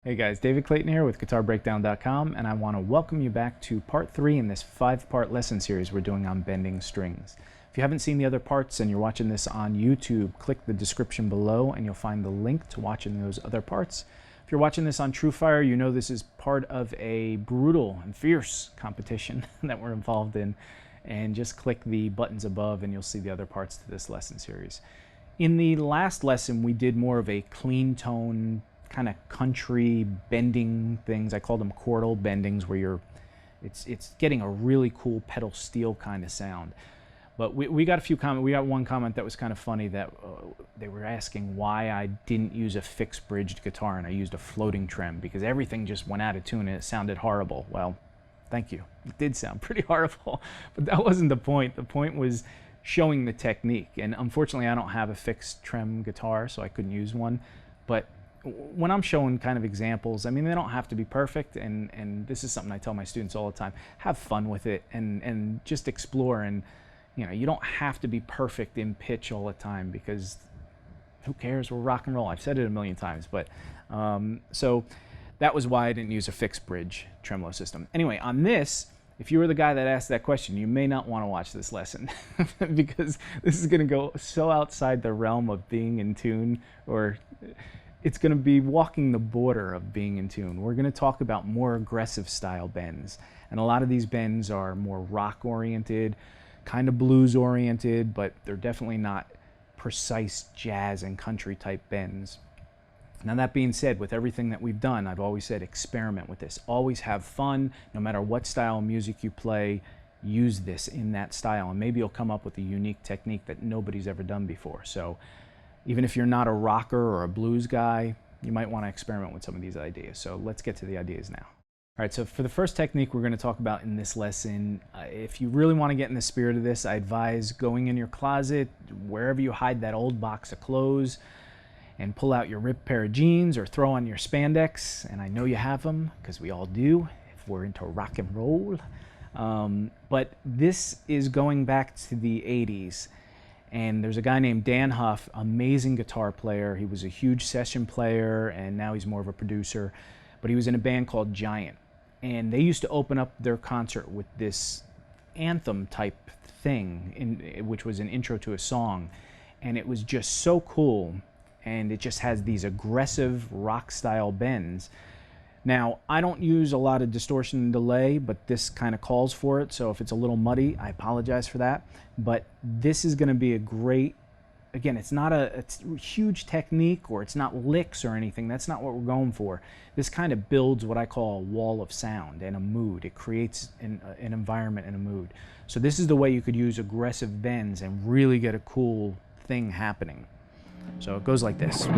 Hey guys, David Clayton here with GuitarBreakdown.com, and I want to welcome you back to part 3 in this 5-part lesson series we're doing on bending strings. If you haven't seen the other parts and you're watching this on YouTube, click the description below and you'll find the link to watching those other parts. If you're watching this on TrueFire, you know this is part of a brutal and fierce competition that we're involved in, and just click the buttons above and you'll see the other parts to this lesson series. In the last lesson, we did more of a clean tone kind of country bending things. I call them chordal bendings, where it's getting a really cool pedal steel kind of sound. But we got a few comments. We got one comment that was kind of funny, that they were asking why I didn't use a fixed bridged guitar and I used a floating trem, because everything just went out of tune and it sounded horrible. Well, thank you. It did sound pretty horrible, but that wasn't the point. The point was showing the technique. And unfortunately, I don't have a fixed trem guitar, so I couldn't use one. But when I'm showing kind of examples, I mean, they don't have to be perfect, and this is something I tell my students all the time. Have fun with it and just explore, and you don't have to be perfect in pitch all the time, because who cares? We're rock and roll. I've said it a million times, but so that was why I didn't use a fixed bridge tremolo system. Anyway, on this, if you were the guy that asked that question, you may not want to watch this lesson because this is going to go so outside the realm of being in tune, or it's going to be walking the border of being in tune. We're going to talk about more aggressive style bends, and a lot of these bends are more rock oriented, kind of blues oriented, but they're definitely not precise jazz and country type bends. Now, that being said, with everything that we've done, I've always said experiment with this. Always have fun. No matter what style of music you play, use this in that style, and maybe you'll come up with a unique technique that nobody's ever done before. So even if you're not a rocker or a blues guy, you might want to experiment with some of these ideas. So let's get to the ideas now. All right, so for the first technique we're going to talk about in this lesson, if you really want to get in the spirit of this, I advise going in your closet, wherever you hide that old box of clothes, and pull out your ripped pair of jeans or throw on your spandex. And I know you have them, because we all do if we're into rock and roll. But this is going back to the 80s. And there's a guy named Dan Huff, amazing guitar player. He was a huge session player, and now he's more of a producer. But he was in a band called Giant. And they used to open up their concert with this anthem type thing, which was an intro to a song. And it was just so cool. And it just has these aggressive rock style bends. Now, I don't use a lot of distortion and delay, but this kind of calls for it. So if it's a little muddy, I apologize for that. But this is going to be a great, again, it's not a huge technique, or it's not licks or anything. That's not what we're going for. This kind of builds what I call a wall of sound and a mood. It creates an environment and a mood. So this is the way you could use aggressive bends and really get a cool thing happening. So it goes like this.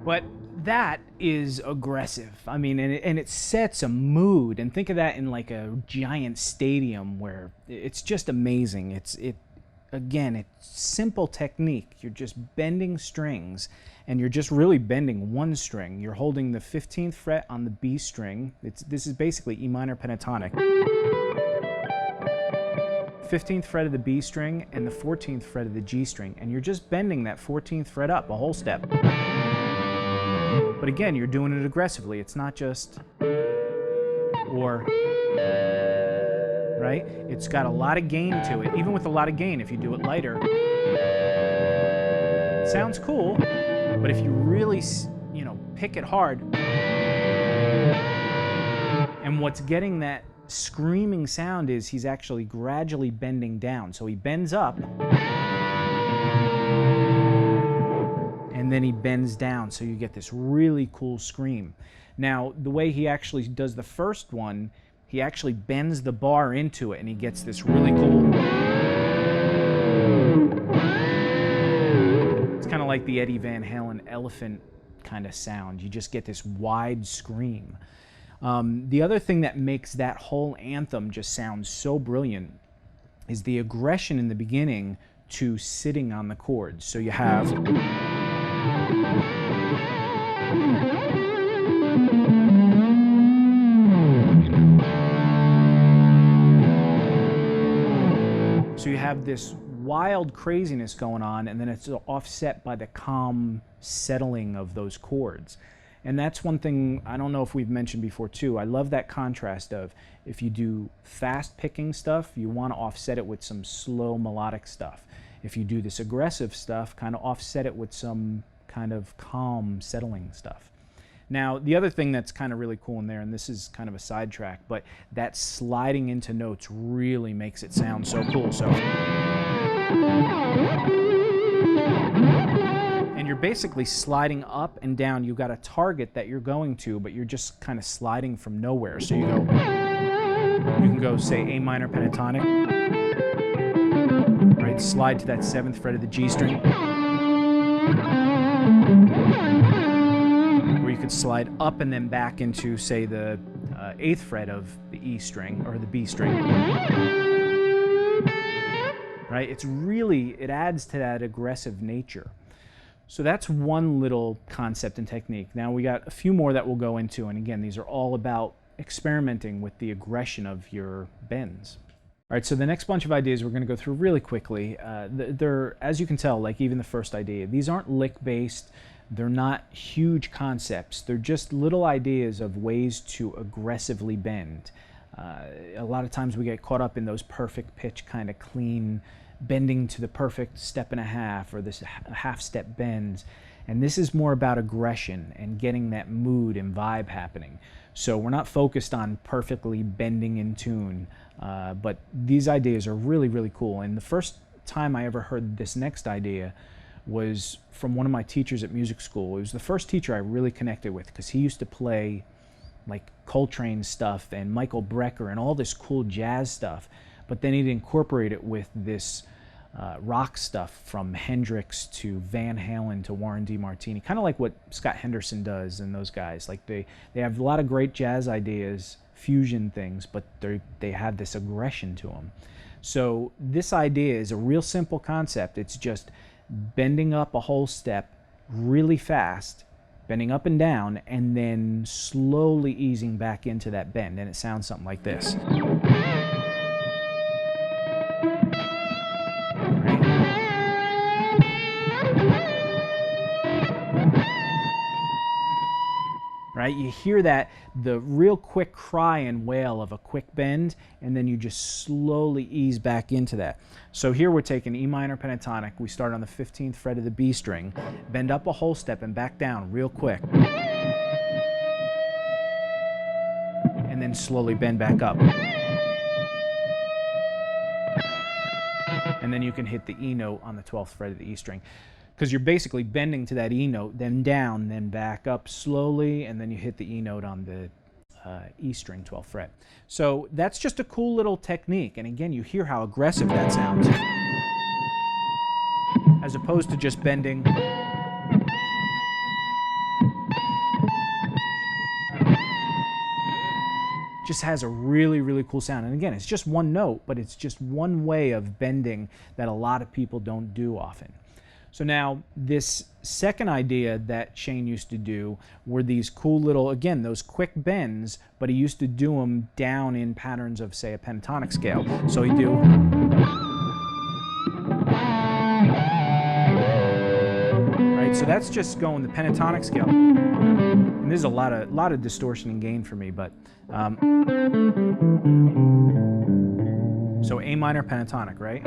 But that is aggressive. I mean, and it sets a mood. And think of that in like a giant stadium, where it's just amazing. Again, it's simple technique. You're just bending strings, and you're just really bending one string. You're holding the 15th fret on the B string. This is basically E minor pentatonic. 15th fret of the B string and the 14th fret of the G string, and you're just bending that 14th fret up a whole step. But again, you're doing it aggressively. It's not just or, right? It's got a lot of gain to it. Even with a lot of gain, if you do it lighter, it sounds cool. But if you really, pick it hard, and what's getting that screaming sound is he's actually gradually bending down. So he bends up, and then he bends down, so you get this really cool scream. Now, the way he actually does the first one, he actually bends the bar into it, and he gets this really cool... It's kind of like the Eddie Van Halen elephant kind of sound. You just get this wide scream. The other thing that makes that whole anthem just sound so brilliant is the aggression in the beginning to sitting on the chords. So you have... So you have this wild craziness going on, and then it's offset by the calm settling of those chords. And that's one thing I don't know if we've mentioned before too. I love that contrast of if you do fast picking stuff, you want to offset it with some slow melodic stuff. If you do this aggressive stuff, kind of offset it with some kind of calm settling stuff. Now, the other thing that's kind of really cool in there, and this is kind of a sidetrack, but that sliding into notes really makes it sound so cool. So, and you're basically sliding up and down. You've got a target that you're going to, but you're just kind of sliding from nowhere. So you can go, say, A minor pentatonic, right? Slide to that 7th fret of the G string. Or you could slide up and then back into, say, the 8th fret of the E string or the B string. Right? It adds to that aggressive nature. So that's one little concept and technique. Now we got a few more that we'll go into, and again, these are all about experimenting with the aggression of your bends. All right, so the next bunch of ideas we're going to go through really quickly. They're, as you can tell, like even the first idea, these aren't lick-based. They're not huge concepts. They're just little ideas of ways to aggressively bend. A lot of times we get caught up in those perfect pitch, kind of clean, bending to the perfect step and a half, or this half-step bends. And this is more about aggression and getting that mood and vibe happening. So we're not focused on perfectly bending in tune, but these ideas are really, really cool. And the first time I ever heard this next idea was from one of my teachers at music school. It was the first teacher I really connected with, because he used to play like Coltrane stuff and Michael Brecker and all this cool jazz stuff, but then he'd incorporate it with this rock stuff from Hendrix to Van Halen to Warren DeMartini, kind of like what Scott Henderson does and those guys. Like they have a lot of great jazz ideas, fusion things, but they have this aggression to them. So this idea is a real simple concept. It's just bending up a whole step really fast, bending up and down, and then slowly easing back into that bend, and it sounds something like this. Right? You hear that, the real quick cry and wail of a quick bend, and then you just slowly ease back into that. So here we're taking E minor pentatonic. We start on the 15th fret of the B string, bend up a whole step and back down real quick. And then slowly bend back up. And then you can hit the E note on the 12th fret of the E string, because you're basically bending to that E note, then down, then back up slowly, and then you hit the E note on the E string 12th fret. So that's just a cool little technique, and again, you hear how aggressive that sounds, as opposed to just bending. Just has a really, really cool sound. And again, it's just one note, but it's just one way of bending that a lot of people don't do often. So now, this second idea that Shane used to do were these cool little, again, those quick bends, but he used to do them down in patterns of, say, a pentatonic scale. So he'd do... Right, so that's just going the pentatonic scale. And there's a lot of distortion and gain for me, but... So A minor pentatonic, right?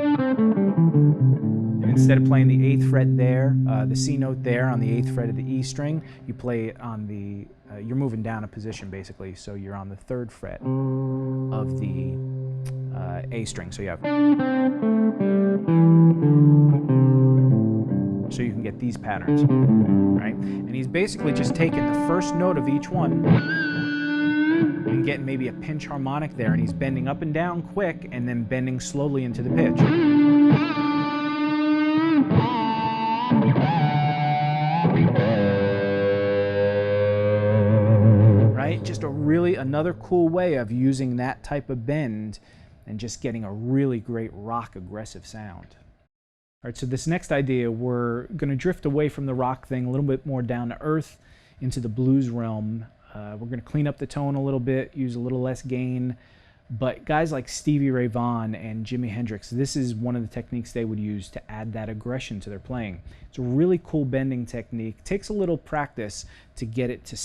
And Instead of playing the 8th fret there, the C note there on the 8th fret of the E string, you play it on the, you're moving down a position basically, so you're on the 3rd fret of the A string. So you have, so you can get these patterns, right? And he's basically just taking the first note of each one and getting maybe a pinch harmonic there, and he's bending up and down quick and then bending slowly into the pitch. Right? Just another cool way of using that type of bend and just getting a really great rock aggressive sound. All right, so this next idea, we're going to drift away from the rock thing, a little bit more down to earth into the blues realm. We're going to clean up the tone a little bit, use a little less gain. But guys like Stevie Ray Vaughan and Jimi Hendrix, this is one of the techniques they would use to add that aggression to their playing. It's a really cool bending technique. Takes a little practice to get it to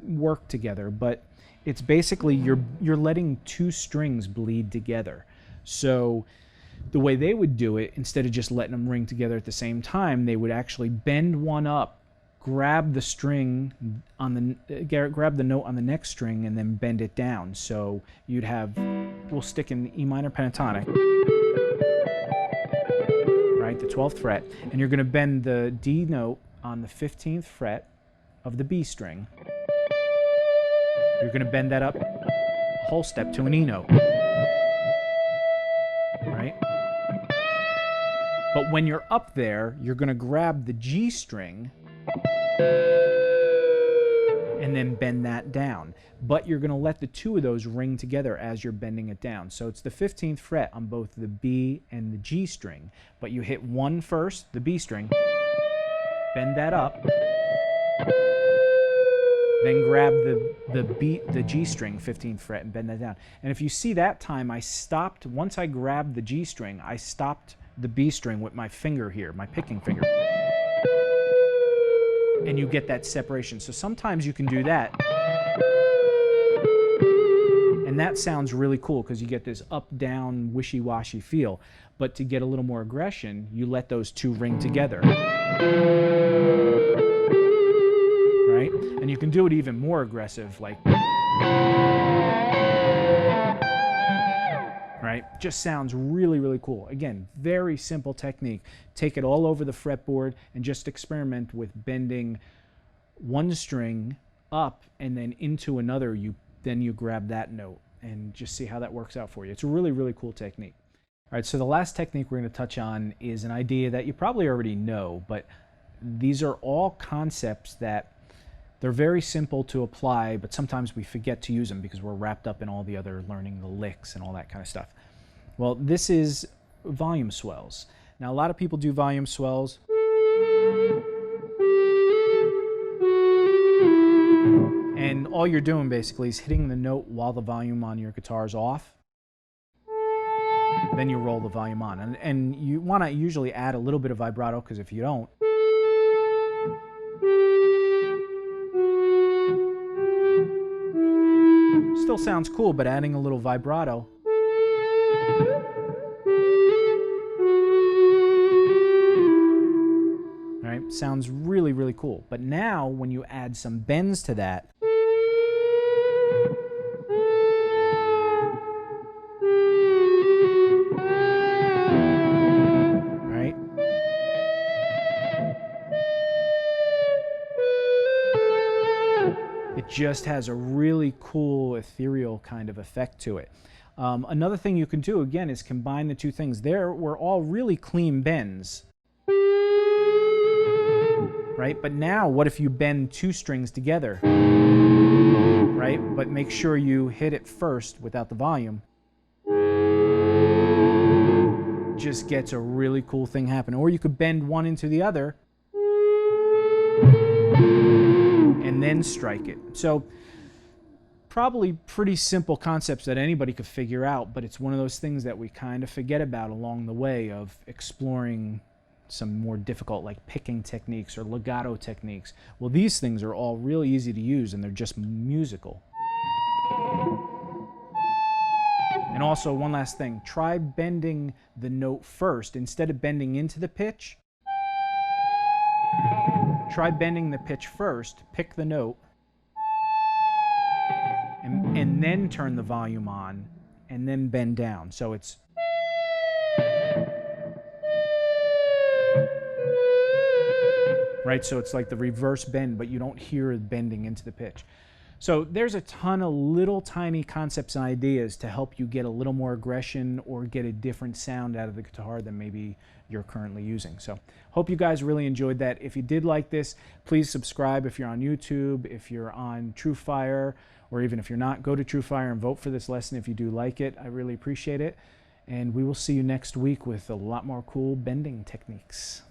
work together, but it's basically you're letting 2 strings bleed together. So the way they would do it, instead of just letting them ring together at the same time, they would actually bend one up, grab the string on the grab the note on the next string, and then bend it down. So you'd have, we'll stick in the E minor pentatonic, right, the 12th fret, and you're going to bend the D note on the 15th fret of the B string. You're going to bend that up a whole step to an E note, right? But when you're up there, you're going to grab the G string and then bend that down. But you're going to let the 2 of those ring together as you're bending it down. So it's the 15th fret on both the B and the G string, but you hit 1 first, the B string, bend that up, then grab the G string, 15th fret, and bend that down. And if you see that time, I stopped, once I grabbed the G string, I stopped the B string with my finger here, my picking finger. And you get that separation. So sometimes you can do that. And that sounds really cool because you get this up-down, wishy-washy feel. But to get a little more aggression, you let those 2 ring together. Right? And you can do it even more aggressive, like, right? Just sounds really, really cool. Again, very simple technique. Take it all over the fretboard and just experiment with bending 1 string up and then into another. Then you grab that note and just see how that works out for you. It's a really, really cool technique. All right, so the last technique we're going to touch on is an idea that you probably already know, but these are all concepts that they're very simple to apply, but sometimes we forget to use them because we're wrapped up in all the other learning the licks and all that kind of stuff. Well, this is volume swells. Now, a lot of people do volume swells. And all you're doing basically is hitting the note while the volume on your guitar is off. Then you roll the volume on. And you want to usually add a little bit of vibrato, because if you don't, still sounds cool, but adding a little vibrato. Right? Sounds really, really cool. But now when you add some bends to that, right? It just has a really cool ethereal kind of effect to it. Another thing you can do, again, is combine the 2 things. There were all really clean bends, right? But now, what if you bend 2 strings together, right? But make sure you hit it first without the volume. Just gets a really cool thing happen. Or you could bend one into the other and then strike it. So probably pretty simple concepts that anybody could figure out, but it's one of those things that we kind of forget about along the way of exploring some more difficult, like picking techniques or legato techniques. Well, these things are all really easy to use, and they're just musical. And also, one last thing, try bending the note first. Instead of bending into the pitch, try bending the pitch first, pick the note, and then turn the volume on, and then bend down. So it's... right, so it's like the reverse bend, but you don't hear it bending into the pitch. So there's a ton of little tiny concepts and ideas to help you get a little more aggression or get a different sound out of the guitar than maybe you're currently using. So hope you guys really enjoyed that. If you did like this, please subscribe if you're on YouTube, if you're on TrueFire, or even if you're not, go to TrueFire and vote for this lesson if you do like it. I really appreciate it. And we will see you next week with a lot more cool bending techniques.